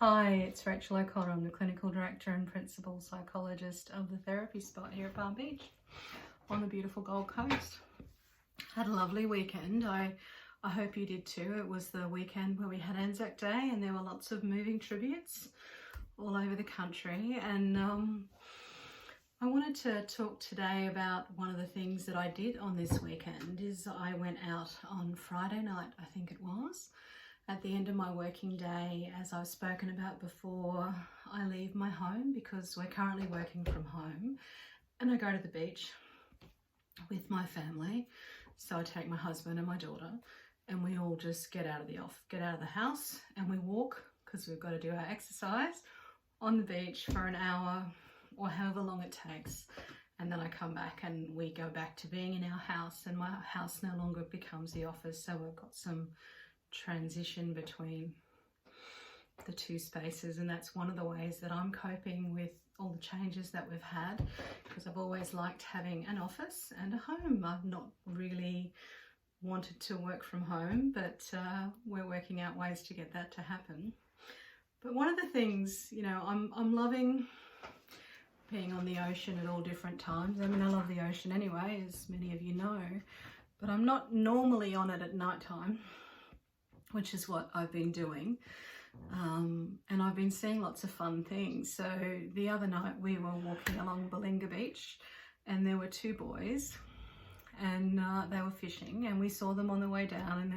Hi, it's Rachael. I'm the Clinical Director and Principal Psychologist of the Therapy Spot here at Palm Beach on the beautiful Gold Coast. Had a lovely weekend. I hope you did too. It was the weekend where we had Anzac Day and there were lots of moving tributes all over the country, and I wanted to talk today about one of the things that I did on this weekend. Is I went out on Friday night, I think it was. At the end of my working day, as I've spoken about before, I leave my home because we're currently working from home, and I go to the beach with my family. So I take my husband and my daughter, and we all just get out of the house, and we walk, because we've got to do our exercise, on the beach for an hour or however long it takes. And then I come back and we go back to being in our house, and my house no longer becomes the office. So we've got some transition between the two spaces, and that's one of the ways that I'm coping with all the changes that we've had, because I've always liked having an office and a home. I've not really wanted to work from home, but we're working out ways to get that to happen. But one of the things, you know, I'm loving being on the ocean at all different times. I mean, I love the ocean anyway, as many of you know, but I'm not normally on it at night time, which is what I've been doing. And I've been seeing lots of fun things. So the other night we were walking along Balinga Beach, and there were two boys, and they were fishing, and we saw them on the way down, and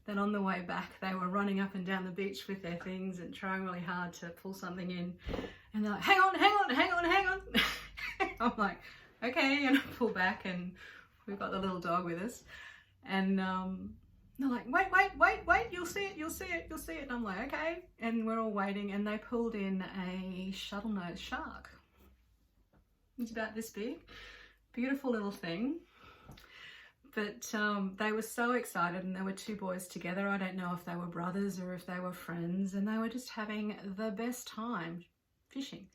then on the way back they were running up and down the beach with their things and trying really hard to pull something in, and they're like, hang on. I'm like, okay, and I pull back, and we've got the little dog with us, and they're like, wait, you'll see it. And I'm like, okay. And we're all waiting, and they pulled in a shuttle-nosed shark. It's about this big, beautiful little thing. But they were so excited, and there were two boys together. I don't know if they were brothers or if they were friends, and they were just having the best time fishing.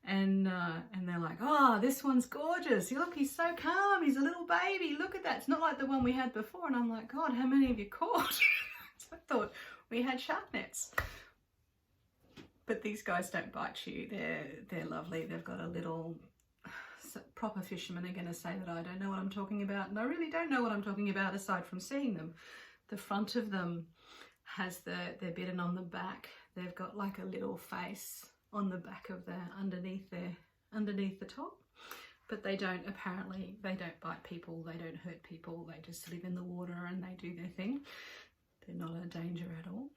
And they're like, oh, this one's gorgeous. Look, he's so calm. He's a little baby. Look at that. It's not like the one we had before. And I'm like, God, how many have you caught? So I thought we had shark nets. But these guys don't bite you. They're lovely. They've got a little... Proper fishermen are going to say that I don't know what I'm talking about. And I really don't know what I'm talking about aside from seeing them. The front of them has they're bitten on the back. They've got like a little face on the back of underneath the top, but they don't bite people, they don't hurt people, they just live in the water and they do their thing. They're not a danger at all.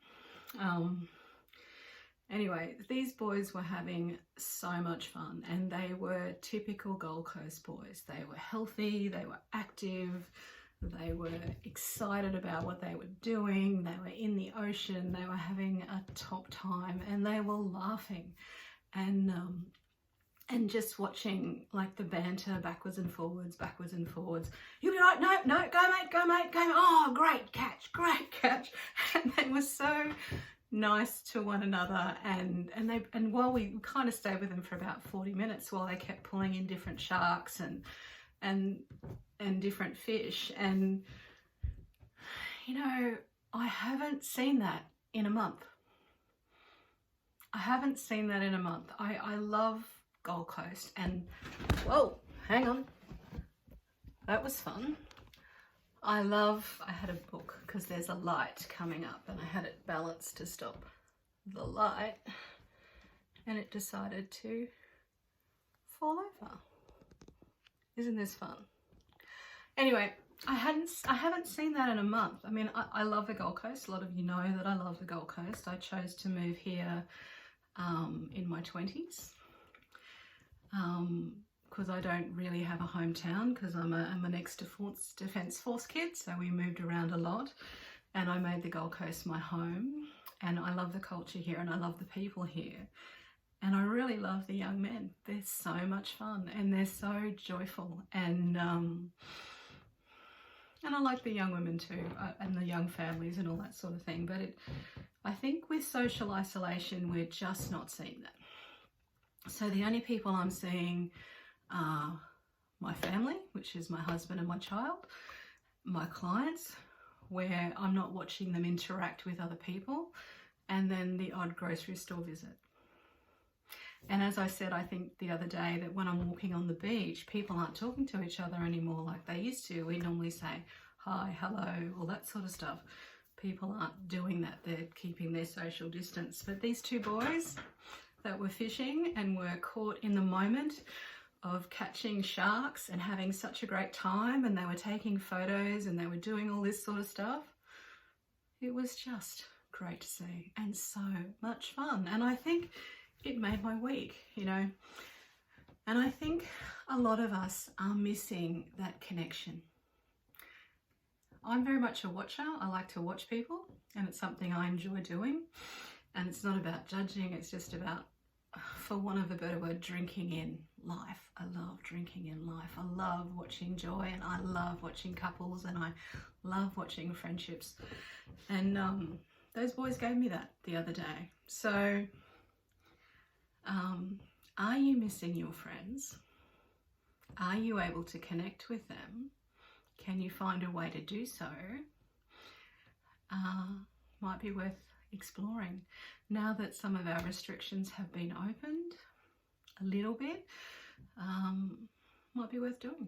Anyway, these boys were having so much fun, and they were typical Gold Coast boys. They were healthy, they were active, they were excited about what they were doing, they were in the ocean, they were having a top time, and they were laughing and just watching like the banter backwards and forwards. You'll be right, no, go mate, oh, great catch. And they were so nice to one another, and while we kind of stayed with them for about 40 minutes while they kept pulling in different sharks and different fish. And you know, I haven't seen that in a month. I love Gold Coast, and whoa, hang on, that was fun. I had a book because there's a light coming up, and I had it balanced to stop the light, and it decided to fall over. Isn't this fun? Anyway, I haven't seen that in a month. I mean, I love the Gold Coast. A lot of you know that I love the Gold Coast. I chose to move here in my 20s because I don't really have a hometown, because I'm an ex-Defence Force kid, so we moved around a lot, and I made the Gold Coast my home, and I love the culture here, and I love the people here. And I really love the young men. They're so much fun, and they're so joyful, and I like the young women too, and the young families and all that sort of thing. But I think with social isolation, we're just not seeing that. So the only people I'm seeing are my family, which is my husband and my child, my clients, where I'm not watching them interact with other people, and then the odd grocery store visit. And as I said, I think the other day, that when I'm walking on the beach, people aren't talking to each other anymore like they used to. We normally say hi, hello, all that sort of stuff. People aren't doing that. They're keeping their social distance. But these two boys that were fishing and were caught in the moment of catching sharks and having such a great time, and they were taking photos and they were doing all this sort of stuff. It was just great to see and so much fun. And I think it made my week, you know. And I think a lot of us are missing that connection. I'm very much a watcher. I like to watch people, and it's something I enjoy doing. And it's not about judging, it's just about, for want of a better word, drinking in life. I love drinking in life. I love watching joy, and I love watching couples, and I love watching friendships. And those boys gave me that the other day. So are you missing your friends? Are you able to connect with them? Can you find a way to do so? Might be worth exploring. Now that some of our restrictions have been opened a little bit, might be worth doing.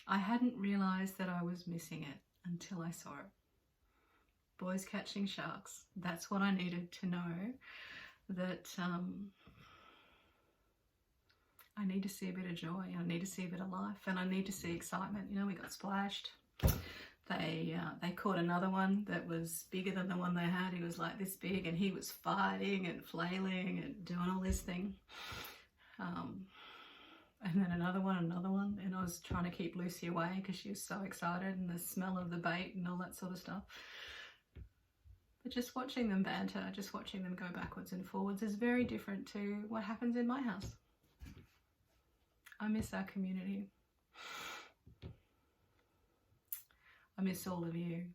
I hadn't realised that I was missing it until I saw it. Boys catching sharks. That's what I needed to know, that I need to see a bit of joy, I need to see a bit of life, and I need to see excitement. You know, we got splashed. They caught another one that was bigger than the one they had. He was like this big, and he was fighting and flailing and doing all this thing. And then another one, and I was trying to keep Lucy away because she was so excited, and the smell of the bait and all that sort of stuff. But just watching them banter, just watching them go backwards and forwards is very different to what happens in my house. I miss our community. I miss all of you.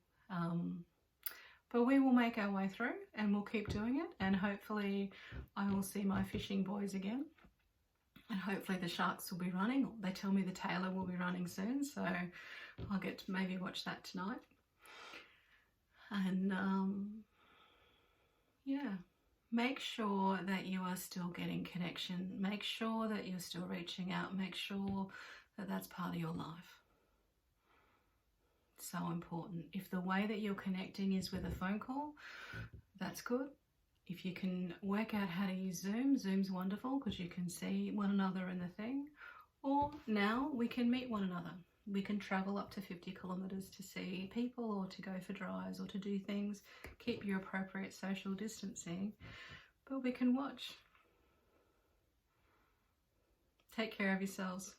But we will make our way through, and we'll keep doing it. And hopefully I will see my fishing boys again. And hopefully the sharks will be running. They tell me the Taylor will be running soon, so I'll get to maybe watch that tonight. And yeah, make sure that you are still getting connection. Make sure that you're still reaching out. Make sure that that's part of your life. So important. If the way that you're connecting is with a phone call, that's good. If you can work out how to use Zoom, Zoom's wonderful because you can see one another in the thing. Or now we can meet one another. We can travel up to 50 kilometres to see people, or to go for drives, or to do things. Keep your appropriate social distancing, but we can watch. Take care of yourselves.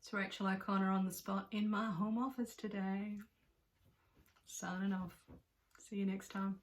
It's Rachael O'Connor on the spot in my home office today. Signing off. See you next time.